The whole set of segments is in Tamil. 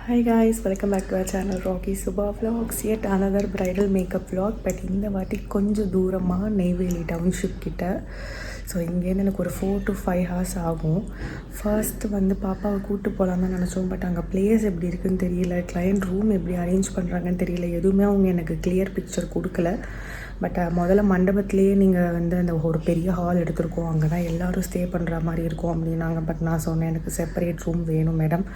Hi guys, welcome back to our channel Rocky Subha Vlogs. Yet another bridal makeup vlog. But இந்த வாட்டி கொஞ்சம் தூரமாக நெய்வேலி டவுன்ஷிப் கிட்ட. ஸோ இங்கேருந்து எனக்கு ஒரு 4 to 5 hours ஆகும். ஃபர்ஸ்ட் வந்து பாப்பாவை கூப்பிட்டு போகலான்னு நினச்சோம். பட் அங்கே பிளேஸ் எப்படி இருக்குதுன்னு தெரியல, கிளையண்ட் ரூம் எப்படி அரேஞ்ச் பண்ணுறாங்கன்னு தெரியல, எதுவுமே அவங்க எனக்கு கிளியர் பிக்சர் கொடுக்கல. பட் முதல்ல மண்டபத்துலேயே நீங்கள் வந்து அந்த ஒரு பெரிய ஹால் எடுத்திருக்கோம், அங்கே தான் எல்லோரும் ஸ்டே பண்ணுற மாதிரி இருக்கும் அப்படின்னாங்க. பட் நான் சொன்னேன் எனக்கு செப்பரேட் ரூம் வேணும் மேடம்.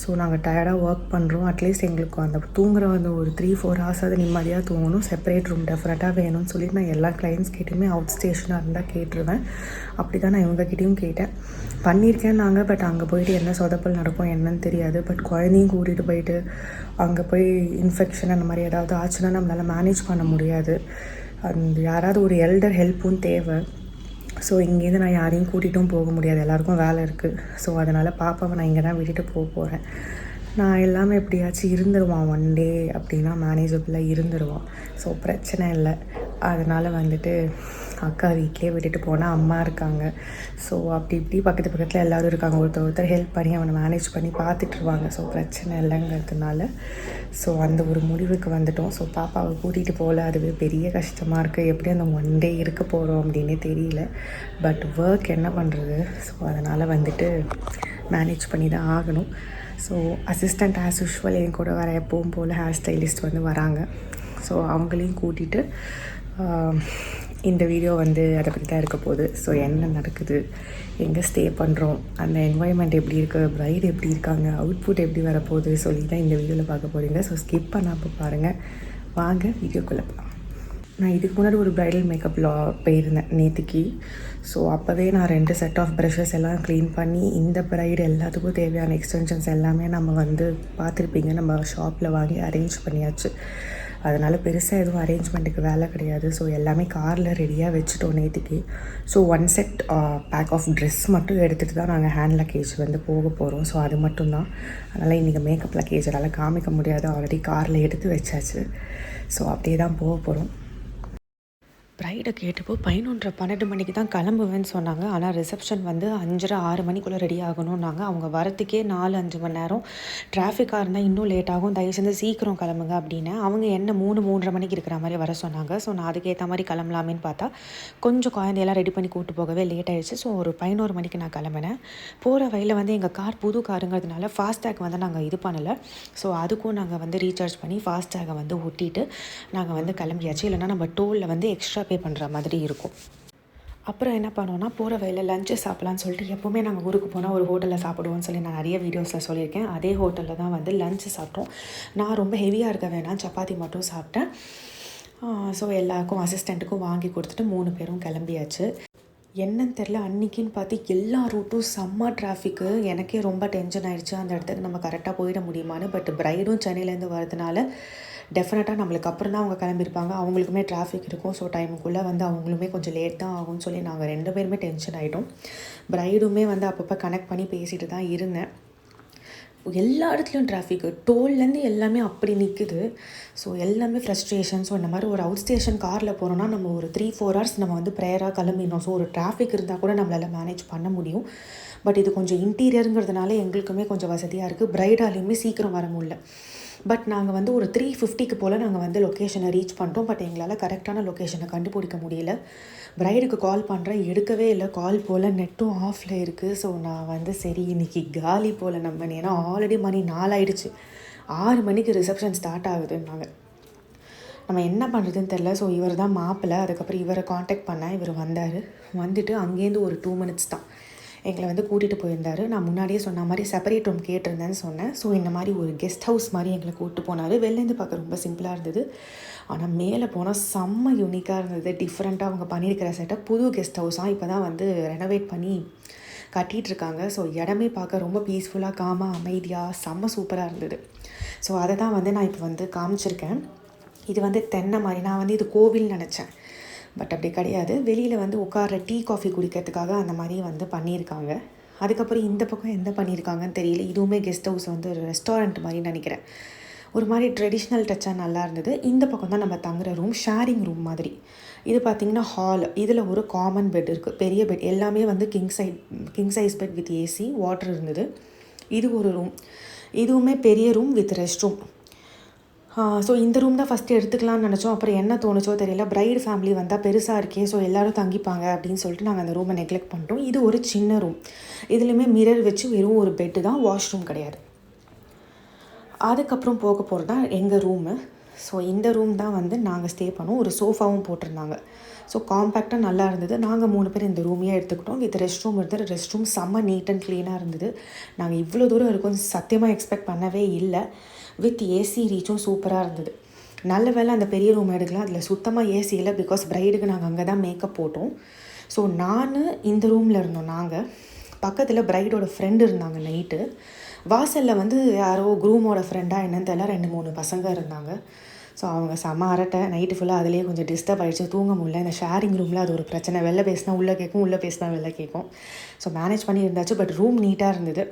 ஸோ நாங்கள் டயர்டாக ஒர்க் பண்ணுறோம், அட்லீஸ்ட் எங்களுக்கு அந்த தூங்குற அந்த ஒரு 3-4 hours அது நிம்மதியாக தூங்கணும், செப்பரேட் ரூம் டெஃபினட்டாக வேணும்னு சொல்லிட்டு நான் எல்லா கிளைண்ட்ஸ் கிட்டேயுமே அவுட் ஸ்டேஷனாக இருந்தால் கேட்டுருவேன். அப்படி தான் நான் இவங்ககிட்டையும் கேட்டேன், பண்ணியிருக்கேன் நாங்கள். பட் அங்கே போயிட்டு என்ன சொதப்பல் நடக்கும் என்னன்னு தெரியாது. பட் குழந்தையும் கூட்டிகிட்டு போயிட்டு அங்கே போய் இன்ஃபெக்ஷன் அந்த மாதிரி ஏதாவது ஆச்சுன்னா நம்மளால் மேனேஜ் பண்ண முடியாது. அந்த யாராவது ஒரு எல்டர் ஹெல்ப்பும் தேவை. ஸோ இங்கேருந்து நான் யாரையும் கூட்டிகிட்டும் போக முடியாது, எல்லாேருக்கும் வேலை இருக்குது. ஸோ அதனால் பாப்பாவை நான் இங்கே தான் விட்டுட்டு போகிறேன். நான் எல்லாமே எப்படியாச்சும் இருந்துருவான், ஒன் டே அப்படின்னா மேனேஜபிளாக இருந்துருவான். ஸோ பிரச்சனை இல்லை. அதனால் வந்துட்டு அக்கா வீட்லேயே விட்டுட்டு போனால் அம்மா இருக்காங்க. ஸோ அப்படி இப்படி பக்கத்து பக்கத்தில் எல்லோரும் இருக்காங்க, ஒருத்தர் ஹெல்ப் பண்ணி அவனை மேனேஜ் பண்ணி பார்த்துட்ருவாங்க. ஸோ பிரச்சனை இல்லைங்கிறதுனால ஸோ அந்த ஒரு முடிவுக்கு வந்துட்டோம். ஸோ பாப்பாவை கூட்டிகிட்டு போகல, அதுவே பெரிய கஷ்டமாக இருக்குது. எப்படி அந்த ஒன் டே இருக்க போகிறோம் அப்படின்னே தெரியல. பட் ஒர்க் என்ன பண்ணுறது, ஸோ அதனால் வந்துட்டு மேனேஜ் பண்ணி தான் ஆகணும். ஸோ அசிஸ்டண்ட் ஆஸ் யூஷுவல் என் கூட வர எப்பவும் போல் ஹேர் ஸ்டைலிஸ்ட் வந்து வராங்க. ஸோ அவங்களையும் கூட்டிகிட்டு இந்த வீடியோ வந்து அதை பற்றி தான் இருக்க போகுது. ஸோ என்ன நடக்குது, எங்கே ஸ்டே பண்ணுறோம், அந்த என்வாயன்மெண்ட் எப்படி இருக்குது, ப்ரைடு எப்படி இருக்காங்க, அவுட்புட் எப்படி வரப்போகுது சொல்லி தான் இந்த வீடியோவில் பார்க்க போகிறீங்க. ஸோ ஸ்கிப் பண்ணாமல் பாருங்கள். வாங்க வீடியோக்குள்ளே போகலாம். நான் இதுக்கு முன்னாடி ஒரு ப்ரைடல் மேக்கப் போயிருந்தேன் நேற்றுக்கு. ஸோ அப்போவே நான் 2 செட் ஆஃப் ப்ரஷஸ் எல்லாம் க்ளீன் பண்ணி இந்த ப்ரைடு எல்லாத்துக்கும் தேவையான எக்ஸ்டென்ஷன்ஸ் எல்லாமே நம்ம வந்து பார்த்துருப்பீங்க, நம்ம ஷாப்பில் வாங்கி அரேஞ்ச் பண்ணியாச்சு. அதனால் பெருசாக எதுவும் அரேஞ்ச்மெண்ட்டுக்கு வேலை கிடையாது. ஸோ எல்லாமே காரில் ரெடியாக வச்சுட்டோம் நேற்றுக்கு. So 1 set pack of dress மட்டும் எடுத்துகிட்டு தான் நாங்கள் ஹேண்ட் லக்கேஜ் வந்து போக போகிறோம். ஸோ அது மட்டும்தான். அதனால் இன்றைக்கி மேக்கப் லக்கேஜ் என்னால் காமிக்க முடியாது, ஆல்ரெடி காரில் எடுத்து வச்சாச்சு. ஸோ அப்படியே தான் போக போகிறோம். ப்ரைடை கேட்டப்போ 11:30-12 மணிக்கு தான் கிளம்புவேன்னு சொன்னாங்க. ஆனால் ரிசப்ஷன் வந்து 5:30-6 மணிக்குள்ளே ரெடி ஆகணும்னாங்க. அவங்க வரத்துக்கே 4-5 மணி நேரம். டிராஃபிக்காக இருந்தால் இன்னும் லேட் ஆகும், தயவு செஞ்சு சீக்கிரம் கிளம்புங்க அப்படின்னு. அவங்க என்ன 3-3:30 மணிக்கு இருக்கிற மாதிரி வர சொன்னாங்க. ஸோ நான் அதுக்கேற்ற மாதிரி கிளம்பலாமேன்னு பார்த்தா கொஞ்சம் குழந்தையெல்லாம் ரெடி பண்ணி கூப்பிட்டு போகவே லேட் ஆகிடுச்சு. ஸோ ஒரு 11 மணிக்கு நான் கிளம்பினேன். போகிற வழியில் வந்து எங்கள் கார் புது காருங்கிறதுனால ஃபாஸ்டேக் வந்து நாங்கள் இது பண்ணலை. ஸோ அதுக்கும் நாங்கள் வந்து ரீசார்ஜ் பண்ணி ஃபாஸ்டேகை வந்து ஒட்டிட்டு நாங்கள் வந்து கிளம்பியாச்சு. இல்லைனா நம்ம டோலில் வந்து எக்ஸ்ட்ரா பே பண்ணுற மாதிரி இருக்கும். அப்புறம் என்ன பண்ணோன்னா, போகிற வழியில் லஞ்சு சாப்பிட்லான்னு சொல்லிட்டு எப்போவுமே நாங்கள் ஊருக்கு போனால் ஒரு ஹோட்டலில் சாப்பிடுவோம்னு சொல்லி நான் நிறைய வீடியோஸில் சொல்லியிருக்கேன். அதே ஹோட்டலில் தான் வந்து லஞ்சு சாப்பிட்டோம். நான் ரொம்ப ஹெவியாக இருக்க வேணாம், சப்பாத்தி மட்டும் சாப்பிட்டேன். ஸோ எல்லாருக்கும் அசிஸ்டண்ட்டுக்கும் வாங்கி கொடுத்துட்டு 3 பேரும் கிளம்பியாச்சு. என்னன்னு தெரில, அன்றைக்கின்னு பார்த்து எல்லா ரூட்டும் செம்ம டிராஃபிக்கு. எனக்கே ரொம்ப டென்ஷன் ஆகிடுச்சு, அந்த இடத்துக்கு நம்ம கரெக்டாக போயிட முடியுமான்னு. பட் ப்ரைடும் சென்னையிலேருந்து வரதுனால டெஃபினட்டாக நம்மளுக்கு அப்புறம் தான் அவங்க கிளம்பியிருப்பாங்க, அவங்களுக்குமே டிராஃபிக் இருக்கும். ஸோ டைமுக்குள்ளே வந்து அவங்களுமே கொஞ்சம் லேட் தான் ஆகும்னு சொல்லி நாங்கள் 2 பேருமே டென்ஷன் ஆகிட்டோம். ப்ரைடுமே வந்து அப்பப்போ கனெக்ட் பண்ணி பேசிட்டு தான் இருந்தேன். எல்லா இடத்துலையும் டிராஃபிக்கு, டோல்லேருந்து எல்லாமே அப்படி நிற்குது. ஸோ எல்லாமே ஃப்ரஸ்ட்ரேஷன். ஸோ இந்த மாதிரி ஒரு அவுட் ஸ்டேஷன் காரில் போகிறோன்னா நம்ம ஒரு 3-4 hours நம்ம வந்து ப்ரேயராக கிளம்பிடணும். ஸோ ஒரு டிராஃபிக் இருந்தால் கூட நம்மளால் மேனேஜ் பண்ண முடியும். பட் இது கொஞ்சம் இன்டீரியருங்கிறதுனால எங்களுக்குமே கொஞ்சம் வசதியாக இருக்குது. ப்ரைடாலையுமே சீக்கிரம் வர முடியல. பட் நாங்கள் வந்து ஒரு 3:50 போல் நாங்கள் வந்து லொக்கேஷனை ரீச் பண்ணிட்டோம். பட் எங்களால் கரெக்டான லொக்கேஷனை கண்டுபிடிக்க முடியல. ப்ரைடுக்கு கால் பண்ணுறேன், எடுக்கவே இல்லை, கால் போல், நெட்டும் ஆஃபில் இருக்குது. ஸோ நான் வந்து சரி இன்றைக்கி காலி போல் நம்ம, ஏன்னா ஆல்ரெடி மணி 4 ஆகிடுச்சு, 6 மணிக்கு ரிசப்ஷன் ஸ்டார்ட் ஆகுதுன்னாங்க. நம்ம என்ன பண்ணுறதுன்னு தெரில. ஸோ இவர் தான் மாப்பிள்ளை. அதுக்கப்புறம் இவரை காண்டாக்ட் பண்ணேன், இவர் வந்தார். வந்துட்டு அங்கேருந்து ஒரு 2 minutes தான் எங்களை வந்து கூட்டிகிட்டு போயிருந்தார். நான் முன்னாடியே சொன்ன மாதிரி செப்பரேட் ரூம் கேட்டிருந்தேன்னு சொன்னேன். ஸோ இந்த மாதிரி ஒரு கெஸ்ட் ஹவுஸ் மாதிரி எங்களை கூப்பிட்டு போனார். வெளிலேருந்து பார்க்க ரொம்ப சிம்பிளாக இருந்தது, ஆனால் மேலே போனால் செம்ம யூனிக்காக இருந்தது. டிஃப்ரெண்ட்டாக அவங்க பண்ணியிருக்கிற செட்டப். புது கெஸ்ட் ஹவுஸாக இப்போ தான் வந்து ரெனோவேட் பண்ணி கட்டிகிட்ருக்காங்க. ஸோ இடமே பார்க்க ரொம்ப பீஸ்ஃபுல்லாக, காமாக, அமைதியாக, செம்ம சூப்பராக இருந்தது. ஸோ அதை தான் வந்து நான் இப்போ வந்து காமிச்சிருக்கேன். இது வந்து தென்னை மாதிரி, நான் வந்து இது கோவில் நினச்சேன், பட் அப்படி கிடையாது. வெளியில் வந்து உட்கார டீ காஃபி குடிக்கிறதுக்காக அந்த மாதிரி வந்து பண்ணியிருக்காங்க. அதுக்கப்புறம் இந்த பக்கம் எந்த பண்ணியிருக்காங்கன்னு தெரியல. இதுவுமே கெஸ்ட் ஹவுஸ் வந்து ஒரு ரெஸ்டாரண்ட் மாதிரி நினைக்கிறேன். ஒரு மாதிரி ட்ரெடிஷ்னல் டச்சாக நல்லா இருந்தது. இந்த பக்கம் தான் நம்ம தங்குற ரூம், ஷேரிங் ரூம் மாதிரி. இது பார்த்திங்கன்னா ஹால். இதில் ஒரு காமன் பெட் இருக்குது, பெரிய பெட். எல்லாமே வந்து king size bed with AC, water இருந்தது. இது ஒரு ரூம். இதுவுமே பெரிய room with rest room. So இந்த ரூம் தான் ஃபஸ்ட்டு எடுத்துக்கலாம்னு நினச்சோம். அப்புறம் என்ன தோணுச்சோ தெரியல, பிரைடு ஃபேமிலி வந்தால் பெருசாக இருக்கே, ஸோ எல்லோரும் தங்கிப்பாங்க அப்படின்னு சொல்லிட்டு நாங்கள் அந்த ரூமை நெக்லெக்ட் பண்ணிட்டோம். இது ஒரு சின்ன ரூம். இதுலேயுமே மிரர் வச்சு வெறும் ஒரு பெட்டு தான், வாஷ்ரூம் கிடையாது. அதுக்கப்புறம் போக போகிறது தான் எங்கள் ரூமு. ஸோ இந்த ரூம் தான் வந்து நாங்கள் ஸ்டே பண்ணோம். ஒரு சோஃபாவும் போட்டிருந்தாங்க. ஸோ காம்பேக்டாக நல்லா இருந்தது. நாங்கள் 3 பேர் இந்த ரூமையே எடுத்துக்கிட்டோம். வித் ரெஸ்ட் ரூம் இருந்தது. ரெஸ்ட் ரூம் செம்ம நீட் அண்ட் க்ளீனாக இருந்தது. நாங்கள் இவ்வளோ தூரம் இருக்கும் சத்தியமாக எக்ஸ்பெக்ட் பண்ணவே இல்லை. வித் ஏசி ரீச்சும் சூப்பராக இருந்தது. நல்ல வேளை அந்த பெரிய ரூம் எடுக்கலாம், அதில் சுத்தமாக ஏசி இல்லை. பிகாஸ் ப்ரைடுக்கு நாங்கள் அங்கே தான் மேக்கப் போட்டோம். ஸோ நான் இந்த ரூமில் இருந்தோம். நாங்கள் பக்கத்தில் ப்ரைடோட ஃப்ரெண்டு இருந்தாங்க. நைட்டு வாசலில் வந்து யாரோ குரூமோட ஃப்ரெண்டாக என்னன்னு தெரியல, 2-3 பசங்க இருந்தாங்க. ஸோ அவங்க செம்ம அரட்டை. நைட்டு ஃபுல்லாக அதிலே கொஞ்சம் டிஸ்டர்ப் ஆகிடுச்சு, தூங்க முடியல. இந்த ஷேரிங் ரூமில் அது ஒரு பிரச்சனை. வெளில பேசினா உள்ளே கேட்கும், உள்ளே பேசினா வெளில கேட்கும். ஸோ மேனேஜ் பண்ணி இருந்தாச்சு. பட் ரூம் நீட்டாக இருந்தது.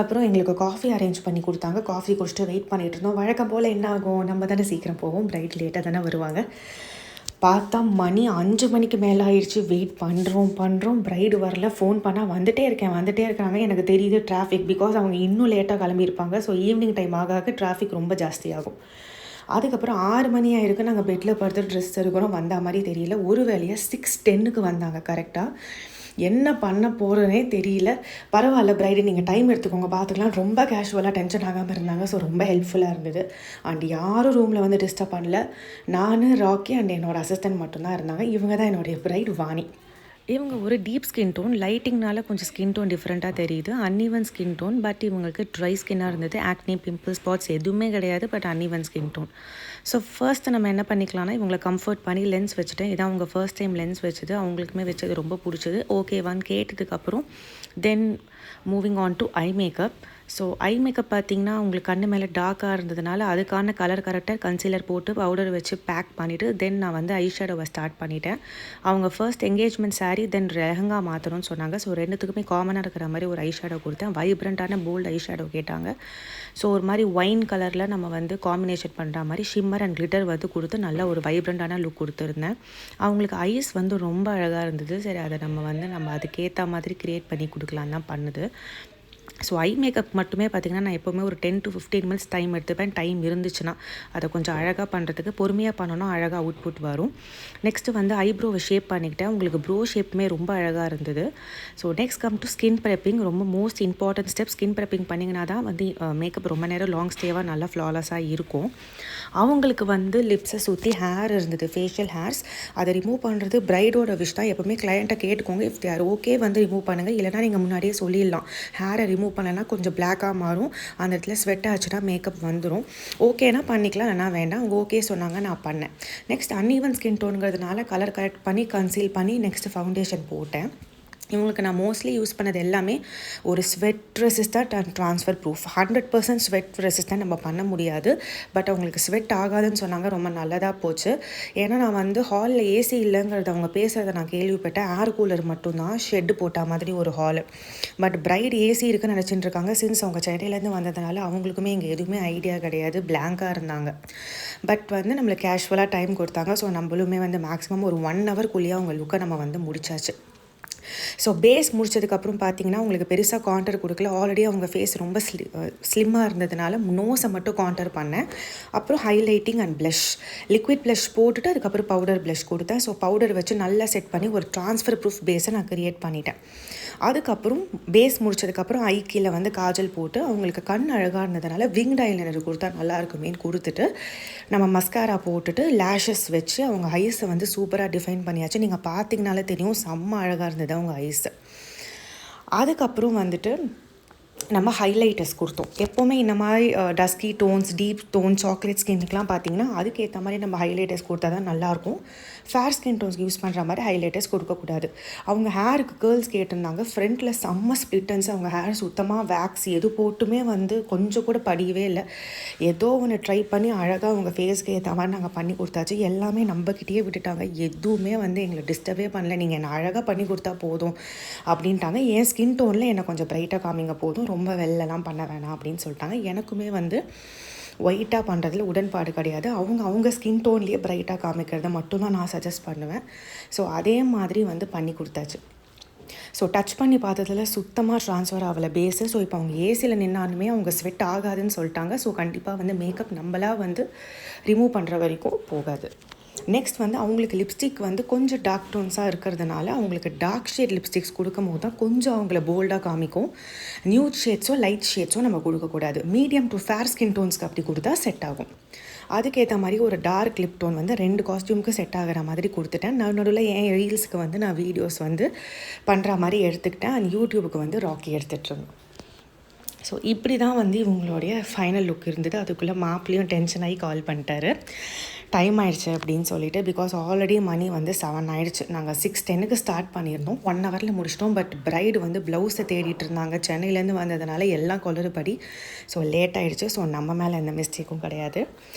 அப்புறம் எங்களுக்கு காஃபி அரேஞ்ச் பண்ணி கொடுத்தாங்க. காஃபி குடிச்சிட்டு வெயிட் பண்ணிகிட்டு இருந்தோம். வழக்கம் போல் என்ன ஆகும், நம்ம தானே சீக்கிரம் போவோம், பிரைட் லேட்டாக தானே வருவாங்க. பார்த்தா மணி 5 மணிக்கு மேலே ஆயிடுச்சு. வெயிட் பண்ணுறோம். ப்ரைடு வரல. ஃபோன் பண்ணால் வந்துட்டே இருக்கிறாங்க. எனக்கு தெரியுது டிராஃபிக், பிகாஸ் அவங்க இன்னும் லேட்டாக கிளம்பியிருப்பாங்க. ஸோ ஈவினிங் டைம் ஆக டிராஃபிக் ரொம்ப ஜாஸ்தியாகும். அதுக்கப்புறம் 6 மணி ஆகிருக்கு. நாங்கள் பெட்டில் படுத்து ட்ரெஸ் இருக்கிறோம். வந்த மாதிரி தெரியல. ஒரு வேலையாக 6:10க்கு வந்தாங்க கரெக்டாக. என்ன பண்ண போகிறேனே தெரியல. பரவாயில்ல ப்ரைடு, நீங்கள் டைம் எடுத்துக்கோங்க, பார்த்துக்கலாம். ரொம்ப கேஷுவலாக டென்ஷன் ஆகாமல் இருந்தாங்க. ஸோ ரொம்ப ஹெல்ப்ஃபுல்லாக இருந்தது. அண்ட் யாரும் ரூமில் வந்து டிஸ்டர்ப் பண்ணல. நான், ராக்கி அண்ட் என்னோடய அசிஸ்டன்ட் மட்டும்தான் இருந்தாங்க. இவங்க தான் என்னுடைய ப்ரைடு வாணி. இவங்க ஒரு டீப் ஸ்கின் டோன். லைட்டிங்னால கொஞ்சம் ஸ்கின் டோன் டிஃப்ரெண்ட்டாக தெரியுது. Uneven skin tone. பட் இவங்களுக்கு ட்ரை ஸ்கின்னாக இருந்தது. ஆக்னி, பிம்பிள், ஸ்பாட்ஸ் எதுவுமே கிடையாது. But uneven skin tone. So first நம்ம என்ன பண்ணிக்கலாம்னா, இவங்களை கம்ஃபர்ட் பண்ணி லென்ஸ் வச்சுட்டேன். இதான் அவங்க ஃபர்ஸ்ட் டைம் லென்ஸ் வச்சது. அவங்களுக்குமே வச்சது ரொம்ப பிடிச்சது. ஓகேவான்னு கேட்டதுக்கப்புறம் then moving on to eye makeup. So eye makeup பார்த்திங்கன்னா உங்களுக்கு கண்ணு மேலே டார்க்காக இருந்ததுனால அதுக்கான கலர் கரெக்டர் கன்சீலர் போட்டு பவுடர் வச்சு பேக் பண்ணிவிட்டு தென் நான் வந்து ஐ ஷேடோவை ஸ்டார்ட் பண்ணிட்டேன். அவங்க first engagement sari then lehenga மாற்றணும்னு சொன்னாங்க. ஸோ ரெண்டுத்துக்குமே காமனாக இருக்கிற மாதிரி ஒரு ஐ ஷேடோ கொடுத்தேன். வைப்ரண்ட்டான போல்டு ஐ ஷேடோ கேட்டாங்க. ஸோ ஒரு மாதிரி ஒயின் கலரில் நம்ம வந்து காம்பினேஷன் பண்ணுற மாதிரி ஷிம்மர் அண்ட் கிளிட்டர் வந்து கொடுத்து நல்ல ஒரு வைப்ரண்ட்டான லுக் கொடுத்துருந்தேன். அவங்களுக்கு ஐஸ் வந்து ரொம்ப அழகாக இருந்தது. சரி, அதை நம்ம அதுக்கேற்ற மாதிரி க்ரியேட் பண்ணி கொடுக்கலான்னு தான் பண்ணுது. ஸோ ஐ மேக்கப் மட்டுமே பார்த்திங்கன்னா நான் எப்போவுமே ஒரு 10 to 15 மினிட்ஸ் டைம் எடுத்துப்பேன். டைம் இருந்துச்சுன்னா அதை கொஞ்சம் அழகாக பண்ணுறதுக்கு. பொறுமையாக பண்ணோன்னா அழகாக அவுட்புட் வரும். நெக்ஸ்ட்டு வந்து ஐப்ரோவை ஷேப் பண்ணிக்கிட்டேன். உங்களுக்கு ப்ரோ ஷேப்புமே ரொம்ப அழகாக இருந்தது. So next come to skin prepping. ரொம்ப most important step. Skin prepping பண்ணிங்கன்னா தான் வந்து மேக்கப் ரொம்ப நேரம் லாங் ஸ்டேவாக நல்லா ஃப்ளாலஸாக இருக்கும். அவங்களுக்கு வந்து லிப்ஸை சுற்றி ஹேர் இருந்தது, ஃபேஷியல் ஹேர்ஸ். அதை ரிமூவ் பண்ணுறது ப்ரைடோட விஷ் தான். எப்போவுமே கிளையண்ட்டை கேட்டுக்கோங்க. இஃப் தேர் ஓகே வந்து ரிமூவ் பண்ணுங்கள். இல்லைனா நீங்கள் முன்னாடியே சொல்லிடலாம், ஹேரை ரிமூவ் பண்ணலைன்னா கொஞ்சம் பிளாக்காக மாறும், அந்த இடத்துல ஸ்வெட் ஆச்சுன்னா மேக்கப் வந்துடும். ஓகேனா பண்ணிக்கலாம், இல்லைனா வேண்டாம். அவங்க ஓகே சொன்னாங்க, நான் பண்ணேன். நெக்ஸ்ட் அன்இவன் ஸ்கின் டோனுங்கிறதுனால கலர் கரெக்ட் பண்ணி கன்சீல் பண்ணி நெக்ஸ்ட் ஃபவுண்டேஷன் போட்டேன். இவங்களுக்கு நான் மோஸ்ட்லி யூஸ் பண்ணது எல்லாமே ஒரு sweat resistant and transfer proof. 100% sweat resistant நம்ம பண்ண முடியாது. பட் அவங்களுக்கு ஸ்வெட் ஆகாதுன்னு சொன்னாங்க. ரொம்ப நல்லதாக போச்சு. ஏன்னா நான் வந்து ஹாலில் ஏசி இல்லைங்கிறத அவங்க பேசுகிறத நான் கேள்விப்பட்டேன். ஏர் கூலர் மட்டும்தான், ஷெட்டு போட்ட மாதிரி ஒரு ஹாலு. பட் பிரைட் ஏசி இருக்குன்னு நினச்சிட்டு இருக்காங்க. சின்ஸ் அவங்க சென்னையிலேருந்து வந்ததுனால அவங்களுக்குமே இங்கே எதுவுமே ஐடியா கிடையாது, பிளாங்காக இருந்தாங்க. பட் வந்து நம்மளுக்கு கேஷுவலாக டைம் கொடுத்தாங்க. ஸோ நம்மளுமே வந்து மேக்ஸிமம் ஒரு 1 ஹவர்க்குள்ளேயே அவங்க லுக்கை நம்ம வந்து முடிச்சாச்சு. ஸோ பேஸ் முடிச்சதுக்கப்புறம் பார்த்தீங்கன்னா உங்களுக்கு பெருசாக காண்டர் கொடுக்கல. ஆல்ரெடி அவங்க ஃபேஸ் ரொம்ப ஸ்லிம்மாக இருந்ததுனால நோஸை மட்டும் காண்டர் பண்ணேன். அப்புறம் highlighting and blush, liquid blush போட்டுட்டு அதுக்கப்புறம் பவுடர் ப்ளஷ் கொடுத்தேன். ஸோ பவுடர் வச்சு நல்லா செட் பண்ணி ஒரு ட்ரான்ஸ்ஃபர் ப்ரூஃப் பேஸை நான் க்ரியேட் பண்ணிட்டேன். அதுக்கப்புறம் பேஸ் முடிச்சதுக்கப்புறம் ஐ கீழே வந்து காஜல் போட்டு அவங்களுக்கு கண் அழகாக இருந்ததுனால விங்ட் ஐலைனர் கொடுத்தா நல்லா இருக்குமேன்னு கொடுத்துட்டு நம்ம மஸ்காரா போட்டுட்டு லேஷஸ் வச்சு அவங்க ஐஸை வந்து சூப்பராக டிஃபைன் பண்ணியாச்சு. நீங்கள் பார்த்தீங்கனாலே தெரியும், செம்ம அழகாக இருந்தது அவங்க ஐஸு. அதுக்கப்புறம் வந்துட்டு நம்ம ஹைலைட்டர்ஸ் கொடுத்தோம். எப்போவுமே இந்த மாதிரி dusky tones, deep tone, chocolate ஸ்கின்னுக்குலாம் பார்த்திங்கன்னா அதுக்கேற்ற மாதிரி நம்ம ஹைலைட்டர்ஸ் கொடுத்தா தான் நல்லாயிருக்கும். ஃபேர் ஸ்கின் டோன்ஸ்க்கு யூஸ் பண்ணுற மாதிரி ஹைலைட்டர்ஸ் கொடுக்கக்கூடாது. அவங்க ஹேருக்கு கேர்ள்ஸ் கேட்டிருந்தாங்க. ஃப்ரண்ட்டில் செம்ம ஸ்ப்ளிட்டன்ஸ். அவங்க ஹேர் சுத்தமாக வேக்ஸ் எது போட்டுமே வந்து கொஞ்சம் கூட படியவே இல்லை. ஏதோ ஒன்று ட்ரை பண்ணி அழகாக அவங்க ஃபேஸ்க்கு ஏற்ற மாதிரி நாங்கள் பண்ணி கொடுத்தாச்சு. எல்லாமே நம்மக்கிட்டேயே விட்டுட்டாங்க. எதுவுமே வந்து எங்களை டிஸ்டர்பே பண்ணல. நீங்கள் என்னை அழகாக பண்ணி கொடுத்தா போதும் அப்படின்ட்டாங்க. என் ஸ்கின் டோனில் என்னை கொஞ்சம் ப்ரைட்டாக காமிங்க போதும், ரொம்ப வெள்ளெல்லாம் பண்ண வேணாம் அப்படின்னு சொல்லிட்டாங்க. எனக்குமே வந்து ஒயிட்டாக பண்ணுறதுல உடன்பாடு கிடையாது. அவங்க ஸ்கின் டோன்லேயே ப்ரைட்டாக காமிக்கிறத மட்டும்தான் நான் சஜஸ்ட் பண்ணுவேன். ஸோ அதே மாதிரி வந்து பண்ணி கொடுத்தாச்சு. ஸோ டச் பண்ணி பார்த்ததுல சுத்தமாக ட்ரான்ஸ்ஃபர் ஆகலை பேஸு. ஸோ இப்போ அவங்க ஏசியில் நின்னாலுமே அவங்க ஸ்வெட் ஆகாதுன்னு சொல்லிட்டாங்க. ஸோ கண்டிப்பாக வந்து மேக்கப் நம்மளாக வந்து ரிமூவ் பண்ணுற வரைக்கும் போகாது. நெக்ஸ்ட் வந்து அவங்களுக்கு லிப்ஸ்டிக் வந்து கொஞ்சம் டார்க் டோன்ஸாக இருக்கிறதுனால அவங்களுக்கு டார்க் ஷேட் லிப்ஸ்டிக்ஸ் கொடுக்கும் போது தான் கொஞ்சம் அவங்கள போல்டாக காமிக்கும். நியூட் ஷேட்ஸோ லைட் ஷேட்ஸோ நம்ம கொடுக்கக்கூடாது. மீடியம் டு ஃபேர் ஸ்கின் டோன்ஸ்க்கு அப்படி கொடுத்தா செட் ஆகும். அதுக்கேற்ற மாதிரி ஒரு டார்க் லிப் டோன் வந்து 2 காஸ்டியூமுக்கு செட் ஆகிற மாதிரி கொடுத்துட்டேன். நடுவில் என் ரீல்ஸுக்கு வந்து நான் வீடியோஸ் வந்து பண்ணுற மாதிரி எடுத்துக்கிட்டேன். அண்ட் யூடியூபுக்கு வந்து ராக்கி எடுத்துகிட்ருந்தேன். ஸோ இப்படி தான் வந்து இவங்களுடைய ஃபைனல் லுக் இருந்தது. அதுக்குள்ளே மாப்பிளையும் டென்ஷன் ஆகி கால் பண்ணிட்டாரு, டைம் ஆயிடுச்சு அப்படின்னு சொல்லிட்டு. பிகாஸ் ஆல்ரெடி மணி வந்து 7 ஆயிடுச்சு. நாங்கள் 6:10க்கு ஸ்டார்ட் பண்ணியிருந்தோம், 1 ஹவரில் முடிச்சிட்டோம். பட் பிரைடு வந்து ப்ளவுஸை தேடிட்டு இருந்தாங்க. சென்னையிலேருந்து வந்ததுனால எல்லாம் கொளறுபடி. ஸோ லேட் ஆகிடுச்சு. ஸோ நம்ம மேலே எந்த மிஸ்டேக்கும் கிடையாது.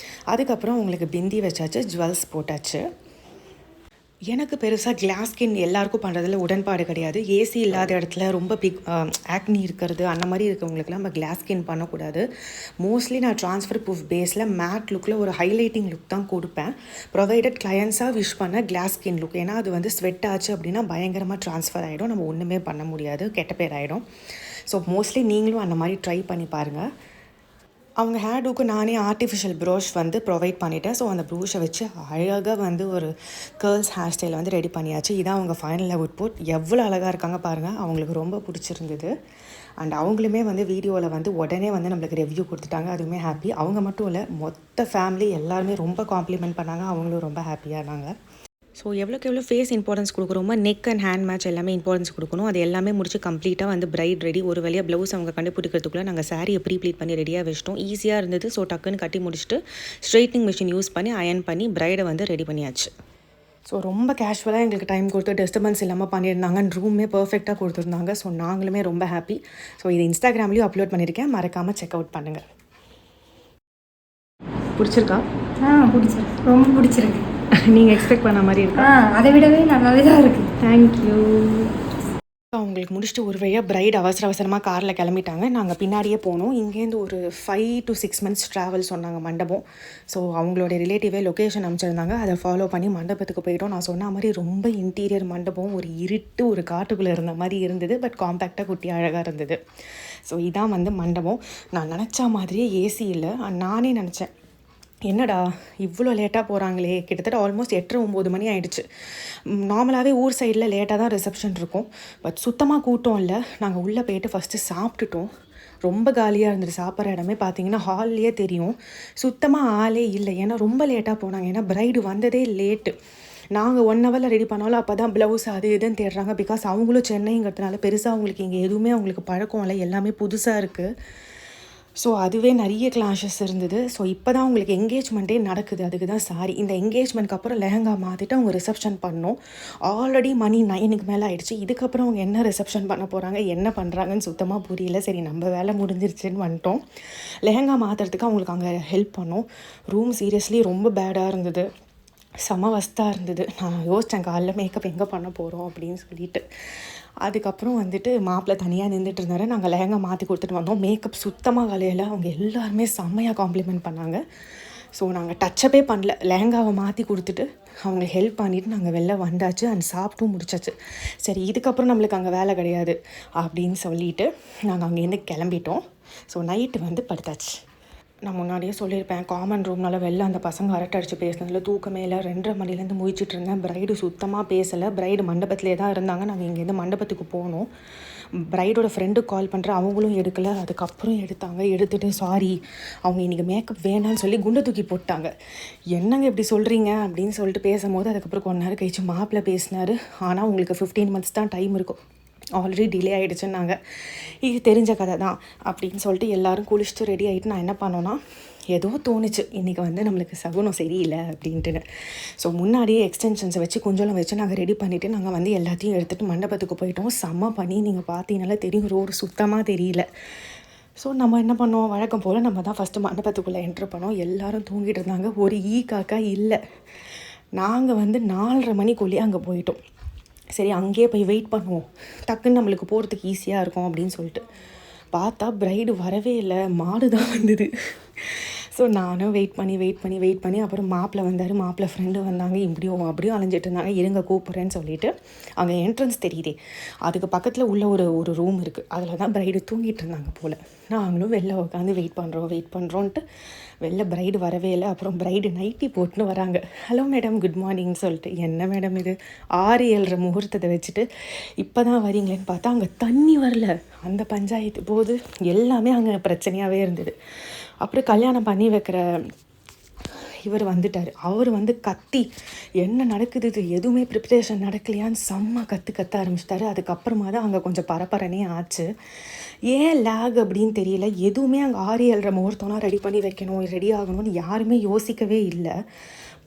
அதுக்கப்புறம் உங்களுக்கு பிந்தி வச்சாச்சு, ஜுவல்ஸ் போட்டாச்சு. எனக்கு பெருசாக கிளாஸ் ஸ்கின் எல்லாருக்கும் பண்ணுறதுல உடன்பாடு கிடையாது. ஏசி இல்லாத இடத்துல ரொம்ப பிக் ஆக்னி இருக்கிறது அந்த மாதிரி இருக்கிறவங்களுக்குலாம் நம்ம கிளாஸ் ஸ்கின் பண்ணக்கூடாது. மோஸ்ட்லி நான் ட்ரான்ஸ்ஃபர் ப்ரூஃப் பேஸில் மேட் லுக்கில் ஒரு ஹைலைட்டிங் லுக் தான் கொடுப்பேன். ப்ரொவைடட் கிளையன்ஸாக விஷ் பண்ண கிளாஸ் ஸ்கின் லுக். ஏன்னா அது வந்து ஸ்வெட் ஆச்சு அப்படின்னா பயங்கரமாக ட்ரான்ஸ்ஃபர் ஆகிடும், நம்ம ஒன்றுமே பண்ண முடியாது, கெட்ட பேர் ஆகிடும். ஸோ மோஸ்ட்லி நீங்களும் அந்த மாதிரி ட்ரை பண்ணி பாருங்கள். அவங்க ஹேர்டுக்கு நானே ஆர்டிஃபிஷியல் ப்ரஷ் வந்து ப்ரொவைட் பண்ணிவிட்டேன். ஸோ அந்த ப்ரூஷை வச்சு அழகாக வந்து ஒரு கேர்ள்ஸ் ஹேர் ஸ்டைலை வந்து ரெடி பண்ணியாச்சு. இதான் அவங்க ஃபைனல் அவுட்புட். எவ்வளோ அழகாக இருக்காங்க பாருங்கள். அவங்களுக்கு ரொம்ப பிடிச்சிருந்தது. அண்ட் அவங்களுமே வந்து வீடியோவில் வந்து உடனே வந்து நம்மளுக்கு ரிவ்யூ கொடுத்துட்டாங்க. அதுவுமே ஹாப்பி. அவங்க மட்டும் இல்லை, மொத்த ஃபேமிலி எல்லாருமே ரொம்ப காம்ப்ளிமெண்ட் பண்ணாங்க. அவங்களும் ரொம்ப ஹாப்பியானாங்க. ஸோ எவ்வளோக்கு எவ்வளோ ஃபேஸ் இம்பார்ட்டன்ஸ் கொடுக்குறோமோ நெக் அண்ட் ஹேண்ட் மேட்ச் எல்லாமே இம்பார்ட்டன்ஸ் கொடுக்கணும். அது எல்லாமே முடிச்சு கம்ப்ளீட்டாக வந்து பிரைட் ரெடி. ஒரு வழியாக ப்ளவுஸ் அவங்க கண்டுபிடிக்கிறதுக்குள்ளே நாங்கள் சாரியை ப்ளீட் பண்ணி ரெடியாக வச்சிட்டோம். ஈஸியாக இருந்தது. ஸோ டக்குன்னு கட்டி முடிச்சுட்டு ஸ்ட்ரைட்னிங் மிஷின் யூஸ் பண்ணி அயன் பண்ணி பிரைடை வந்து ரெடி பண்ணியாச்சு. ஸோ ரொம்ப கேஷுவலாக எங்களுக்கு டைம் கொடுத்து டிஸ்டர்பன்ஸ் இல்லாமல் பண்ணியிருந்தாங்க. ரூமே பர்ஃபெக்டாக கொடுத்துருந்தாங்க. ஸோ நாங்களுமே ரொம்ப ஹாப்பி. ஸோ இது இன்ஸ்டாகிராம்லேயும் அப்லோட் பண்ணியிருக்கேன், மறக்காமல் செக் அவுட் பண்ணுங்கள். பிடிச்சிருக்கா? பிடிச்சிருக்கு, ரொம்ப பிடிச்சிருக்கு. நீங்கள் எக்ஸ்பெக்ட் பண்ண மாதிரி இருக்கா? அதை விடவே நல்லாவே தான் இருக்குது. தேங்க்யூ. அவங்களுக்கு முடிச்சுட்டு ஒரு வழியாக பிரைட் அவசரமாக காரில் கிளம்பிட்டாங்க. நாங்கள் பின்னாடியே போனோம். இங்கேருந்து ஒரு 5 to 6 months ட்ராவல் சொன்னாங்க மண்டபம். ஸோ அவங்களுடைய ரிலேட்டிவே லொக்கேஷன் அனுப்பிச்சிருந்தாங்க. அதை ஃபாலோ பண்ணி மண்டபத்துக்கு போயிட்டோம். நான் சொன்ன மாதிரி ரொம்ப இன்டீரியர் மண்டபம், ஒரு இருட்டு ஒரு காட்டுக்குள்ளே இருந்த மாதிரி இருந்தது. பட் காம்பேக்டாக குட்டி அழகாக இருந்தது. ஸோ இதான் வந்து மண்டபம். நான் நினச்ச மாதிரியே ஏசி இல்லை. நானே நினச்சேன், என்னடா இவ்வளோ லேட்டாக போகிறாங்களே, கிட்டத்தட்ட ஆல்மோஸ்ட் 8-9 மணி ஆகிடுச்சு. நார்மலாகவே ஊர் சைடில் லேட்டாக தான் ரிசப்ஷன் இருக்கும். பட் சுத்தமாக கூட்டம் இல்லை. நாங்கள் உள்ளே போய்ட்டு ஃபஸ்ட்டு சாப்பிட்டுட்டோம். ரொம்ப காலியாக இருந்தது. சாப்பிட்ற இடமே பார்த்தீங்கன்னா ஹால்லேயே தெரியும். சுத்தமாக ஆளே இல்லை. ஏன்னா ரொம்ப லேட்டாக போனாங்க. ஏன்னா பிரைடு வந்ததே லேட்டு. நாங்கள் 1 ஹவரில் ரெடி பண்ணாலும் அப்போ தான் ப்ளவுஸ் அது இதுன்னு தேடுறாங்க. பிகாஸ் அவங்களும் சென்னைங்கிறதுனால பெருசாக அவங்களுக்கு இங்கே எதுவுமே அவங்களுக்கு பழக்கம் இல்லை, எல்லாமே புதுசாக இருக்குது. ஸோ அதுவே நிறைய கிளாஷஸ் இருந்தது. ஸோ இப்போ தான் உங்களுக்கு என்கேஜ்மெண்ட்டே நடக்குது. அதுக்கு தான் சாரி. இந்த என்கேஜ்மெண்ட்க்கு அப்புறம் லெஹங்கா மாற்றிட்டு அவங்க ரிசப்ஷன் பண்ணோம். ஆல்ரெடி மணி 9க்கு மேலே ஆகிடுச்சு. இதுக்கப்புறம் அவங்க என்ன ரிசப்ஷன் பண்ண போகிறாங்க, என்ன பண்ணுறாங்கன்னு சுத்தமாக புரியல. சரி, நம்ம வேலை முடிஞ்சிருச்சுன்னு வந்துட்டோம். லெஹங்கா மாற்றுறதுக்கு அவங்களுக்கு அங்கே ஹெல்ப் பண்ணோம். ரூம் சீரியஸ்லி ரொம்ப பேடாக இருந்தது, செம வஸ்தாக இருந்தது. நான் யோசித்தேன் காலைல மேக்கப் எங்கே பண்ண போகிறோம் அப்படின்னு சொல்லிட்டு. அதுக்கப்புறம் வந்துட்டு மாப்பிள்ளை தனியாக நின்றுட்டு இருந்தாரு. நாங்கள் லெஹங்கா மாற்றி கொடுத்துட்டு வந்தோம். மேக்கப் சுத்தமாக கலையில். அவங்க எல்லாருமே செம்மையாக காம்ப்ளிமெண்ட் பண்ணாங்க. ஸோ நாங்கள் டச்சப்பே பண்ணல. லெஹங்காவை மாற்றி கொடுத்துட்டு அவங்களுக்கு ஹெல்ப் பண்ணிவிட்டு நாங்கள் வெளில வந்தாச்சு. அண்ட் சாப்பிட்டும் முடிச்சாச்சு. சரி, இதுக்கப்புறம் நம்மளுக்கு அங்கே வேலை கிடையாது அப்படின்னு சொல்லிவிட்டு நாங்கள் அங்கேருந்து கிளம்பிட்டோம். ஸோ நைட்டு வந்து படுத்தாச்சு. நான் முன்னாடியே சொல்லியிருப்பேன், காமன் ரூம்னால வெளில அந்த பசங்க அரட்டை அடித்து பேசினதில் தூக்கமே இல்லை. 2:30 மணிலேருந்து முழிச்சிட்டு இருந்தேன். பிரைடு சுத்தமாக பேசலை. பிரைடு மண்டபத்திலே தான் இருந்தாங்க. நாங்கள் இங்கேருந்து மண்டபத்துக்கு போனோம். பிரைடோட ஃப்ரெண்டுக்கு கால் பண்ணுறேன், அவங்களும் எடுக்கலை. அதுக்கப்புறம் எடுத்துகிட்டு சாரி, அவங்க இன்றைக்கி மேக்கப் வேணான்னு சொல்லி குண்டை தூக்கி போட்டாங்க. என்னங்க இப்படி சொல்கிறீங்க அப்படின்னு சொல்லிட்டு பேசும்போது அதுக்கப்புறம் கொஞ்ச நேரம் கழிச்சு மாப்பிள்ளை பேசினார். ஆனால் உங்களுக்கு 15 months தான் டைம் இருக்கும், ஆல்ரெடி டிலே ஆகிடுச்சுன்னாங்க. இது தெரிஞ்ச கதை தான் அப்படின்னு சொல்லிட்டு எல்லோரும் குளிச்சுட்டு ரெடி ஆகிட்டு நான் என்ன பண்ணோன்னா, ஏதோ தோணுச்சு இன்றைக்கி வந்து நம்மளுக்கு சகுனம் சரியில்லை அப்படின்ட்டுன்னு. ஸோ முன்னாடியே எக்ஸ்டென்ஷன்ஸை வச்சு கொஞ்சம் வச்சு நாங்கள் ரெடி பண்ணிவிட்டு நாங்கள் வந்து எல்லாத்தையும் எடுத்துகிட்டு மண்டபத்துக்கு போயிட்டோம். செம்ம பண்ணி நீங்கள் பார்த்தீங்கனால தெரியும், ரோடு சுத்தமாக தெரியல. ஸோ நம்ம என்ன பண்ணோம், வழக்கம் போல் நம்ம தான் ஃபஸ்ட்டு மண்டபத்துக்குள்ளே என்ட்ரு பண்ணோம். எல்லோரும் தூங்கிட்டு இருந்தாங்க. ஒரு காக்கா இல்லை. நாங்கள் வந்து 4:30 மணிக்குள்ளேயே அங்கே போயிட்டோம். சரி, அங்கேயே போய் வெயிட் பண்ணுவோம், டக்குன்னு நம்மளுக்கு போகிறதுக்கு ஈஸியாக இருக்கும் அப்படின்னு சொல்லிட்டு பார்த்தா பிரைடு வரவே இல்லை. மாடு தான் வந்தது. ஸோ நானும் வெயிட் பண்ணி அப்புறம் மாப்பிள்ளை வந்தார், மாப்பிள்ளை ஃப்ரெண்டு வந்தாங்க. இப்படியும் அப்படியும் அலைஞ்சிட்டு இருந்தாங்க. இருங்க கூப்பிட்றேன்னு சொல்லிட்டு அங்கே என்ட்ரன்ஸ் தெரியுதே, அதுக்கு பக்கத்தில் உள்ள ஒரு ரூம் இருக்குது. அதில் தான் ப்ரைடு தூங்கிட்டு இருந்தாங்க போல். நாங்களும் வெளில உட்காந்து வெயிட் பண்ணுறோன்ட்டு வெளில ப்ரைடு வரவே இல்லை. அப்புறம் ப்ரைடு நைட்டி போட்டுன்னு வராங்க. ஹலோ மேடம், குட் மார்னிங்னு சொல்லிட்டு, என்ன மேடம் இது 6-7 முகூர்த்தத்தை வச்சுட்டு இப்போ தான் வரீங்களேன்னு பார்த்தா அங்கே தண்ணி வரல. அந்த பஞ்சாயத்து போது எல்லாமே அங்கே பிரச்சனையாகவே இருந்தது. அப்புறம் கல்யாணம் பண்ணி வைக்கிற இவர் வந்துட்டார். அவர் வந்து கத்தி என்ன நடக்குது, இது எதுவுமே ப்ரிப்ரேஷன் நடக்கலையான்னு செம்ம கத்த ஆரம்பிச்சிட்டாரு. அதுக்கப்புறமா தான் அங்கே கொஞ்சம் பரபரனே ஆச்சு. ஏன் லேக் அப்படின்னு தெரியல. எதுவுமே அங்கே 6-7 முகூர்த்தம்லாம் ரெடி பண்ணி வைக்கணும், ரெடி ஆகணும்னு யாருமே யோசிக்கவே இல்லை.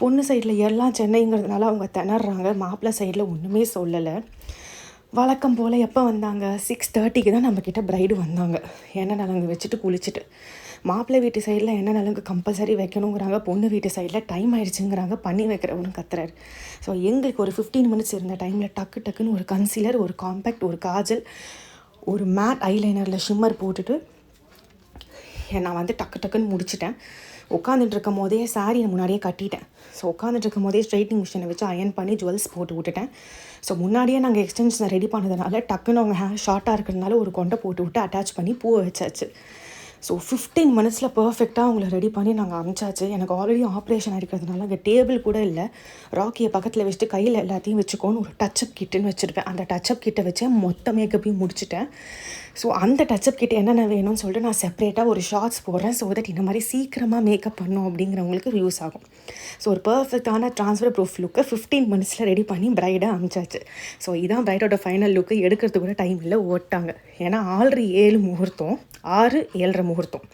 பொண்ணு சைடில் எல்லாம் சென்னைங்கிறதுனால அவங்க திணறாங்க. மாப்பிள்ளை சைடில் ஒன்றுமே சொல்லலை. வழக்கம் போல் எப்போ வந்தாங்க, 6:30க்கு தான் நம்மக்கிட்ட ப்ரைடு வந்தாங்க. எண்ணெய் நலங்கு வச்சுட்டு குளிச்சுட்டு. மாப்பிள்ளை வீட்டு சைடில் எண்ணெய் நலங்கு கம்பல்சரி வைக்கணுங்கிறாங்க, பொண்ணு வீட்டு சைடில் டைம் ஆயிடுச்சுங்கிறாங்க. பண்ணி வைக்கிறவனு கத்துறாரு. ஸோ எங்களுக்கு ஒரு 15 மினிட்ஸ் இருந்த டைமில் டக்குன்னு ஒரு கன்சீலர், ஒரு காம்பேக்ட், ஒரு காஜல், ஒரு மேட் ஐலைனரில் ஷிம்மர் போட்டுட்டு நான் வந்து டக்குன்னு முடிச்சிட்டேன். உட்காந்துட்டு இருக்கும் போதே சாரியை முன்னாடியே கட்டிட்டேன். ஸோ உட்காந்துட்டு இருக்கும் போதே ஸ்ட்ரைட்டிங் மிஷினை வச்சு அயன் பண்ணி ஜுவல்ஸ் போட்டு விட்டுட்டேன். ஸோ முன்னாடியே நாங்கள் எக்ஸ்டென்ஷனை ரெடி பண்ணதுனால டக்குன்னு அவங்க ஹேர் ஷார்ட்டாக இருக்கிறதுனால ஒரு கொண்டை போட்டு விட்டு அட்டாச் பண்ணி பூவை வச்சாச்சு. ஸோ 15 மினிட்ஸில் பர்ஃபெக்டாக அவங்கள ரெடி பண்ணி நாங்கள் அனுப்பிச்சாச்சு. எனக்கு ஆல்ரெடி ஆப்ரேஷன் இருக்கிறதுனால அங்கே டேபிள் கூட இல்லை. ராக்கியை பக்கத்தில் வச்சுட்டு கையில் எல்லாத்தையும் வச்சுக்கோன்னு ஒரு டச்சப் கிட்டுன்னு வச்சுருப்பேன். அந்த டச்சப் கிட்டை வச்சு மொத்த மேக்கப்பையும் முடிச்சுட்டேன். ஸோ அந்த டச்சப் கிட்ட என்னென்ன வேணும்னு சொல்லிட்டு நான் செப்பரேட்டாக ஒரு ஷார்ட்ஸ் போடுறேன். ஸோ தட் இந்த மாதிரி சீக்கிரமாக மேக்கப் பண்ணோம் அப்படிங்கிறவங்களுக்கு யூஸ் ஆகும். ஸோ ஒரு பர்ஃபெக்டான ட்ரான்ஸ்ஃபர் ப்ரூஃப் லுக்கை 15 மினிட்ஸில் ரெடி பண்ணி ப்ரைடாக அனுப்பிச்சாச்சு. ஸோ இதான் ப்ரைடோட ஃபைனல் லுக்கு. எடுக்கிறதுக்கு கூட டைம் இல்லை, ஓட்டாங்க. ஏன்னா ஆல்ரெடி 7 முகூர்த்தம், 6-7:30 முகூர்த்தம்.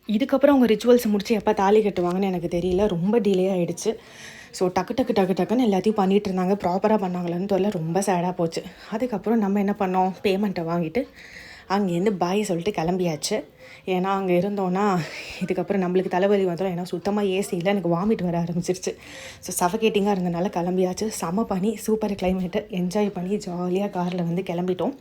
இதுக்கப்புறம் அவங்க ரிச்சுவல்ஸ் முடிச்சு எப்போ தாலி கட்டுவாங்கன்னு எனக்கு தெரியல. ரொம்ப டிலே ஆகிடுச்சு. ஸோ டக்குன்னு எல்லாத்தையும் பண்ணிகிட்டு இருந்தாங்க. ப்ராப்பராக பண்ணாங்களான்னு தெரியல. ரொம்ப சேடாக போச்சு. அதுக்கப்புறம் நம்ம என்ன பண்ணோம், பேமெண்ட்டை வாங்கிட்டு அங்கேருந்து பாய் சொல்லிட்டு கிளம்பியாச்சு. ஏன்னா அங்கே இருந்தோன்னா இதுக்கப்புறம் நம்மளுக்கு தலைவலி வந்துடும். ஏன்னா சுத்தமாக ஏசி இல்லை, எனக்கு வாமிட் வர ஆரம்பிச்சிருச்சு. ஸோ சஃபகேட்டிங்காக இருந்தனால கிளம்பியாச்சு. செம பண்ணி சூப்பர் கிளைமேட்டு என்ஜாய் பண்ணி ஜாலியாக காரில் வந்து கிளம்பிட்டோம்.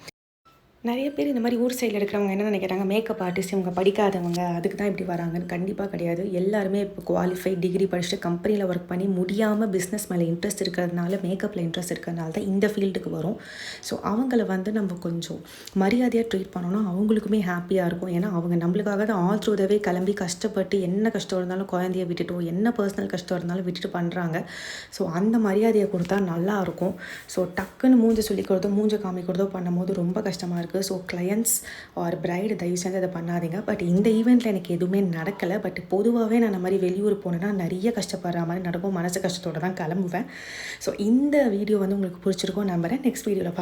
நிறைய பேர் இந்த மாதிரி ஊர் சைடில் இருக்கிறவங்க என்ன நினைக்கிறாங்க, மேக்கப் ஆர்டிஸ்ட் இவங்க படிக்காதவங்க அதுக்கு தான் இப்படி வராங்கன்னு. கண்டிப்பாக கிடையாது. எல்லாருமே இப்போ குவாலிஃபைட் டிகிரி படிச்சுட்டு கம்பெனியில் ஒர்க் பண்ணி முடியாமல் பிஸ்னஸ் மேலே இன்ட்ரெஸ்ட் இருக்கிறதுனால, மேக்கப்பில் இன்ட்ரெஸ்ட் இருக்கிறதுனால தான் இந்த ஃபீல்டுக்கு வரும். ஸோ அவங்கள வந்து நம்ம கொஞ்சம் மரியாதையாக ட்ரீட் பண்ணோன்னா அவங்களுக்குமே ஹாப்பியாக இருக்கும். ஏன்னா அவங்க நம்மளுக்காக தான் ஆல் த்ரூ த வே கிளம்பி கஷ்டப்பட்டு என்ன கஷ்டம் இருந்தாலும் குழந்தைய விட்டுட்டோ, என்ன பர்சனல் கஷ்டம் இருந்தாலும் விட்டுட்டு பண்ணுறாங்க. ஸோ அந்த மரியாதையை கொடுத்தா நல்லாயிருக்கும். ஸோ டக்குன்னு மூஞ்ச சொல்லிக்கிறதோ மூஞ்ச காமிக்கிறதோ பண்ணும்போது ரொம்ப கஷ்டமாக இருக்குது. ஸோ கிளையன்ட்ஸ் ஆர் பிரைடு தயவு செஞ்சு அதை பண்ணாதீங்க. பட் இந்த ஈவெண்ட்டில் எனக்கு எதுவுமே நடக்கலை. பட் பொதுவாகவே நான் அந்த மாதிரி வெளியூர் போனேன்னா நிறைய கஷ்டப்படுற மாதிரி நடக்கும். மனசு கஷ்டத்தோடு தான் கிளம்புவேன். ஸோ இந்த வீடியோ வந்து உங்களுக்கு பிடிச்சிருக்கோம் நம்புகிறேன். நெக்ஸ்ட் வீடியோவில் பார்க்கலாம்.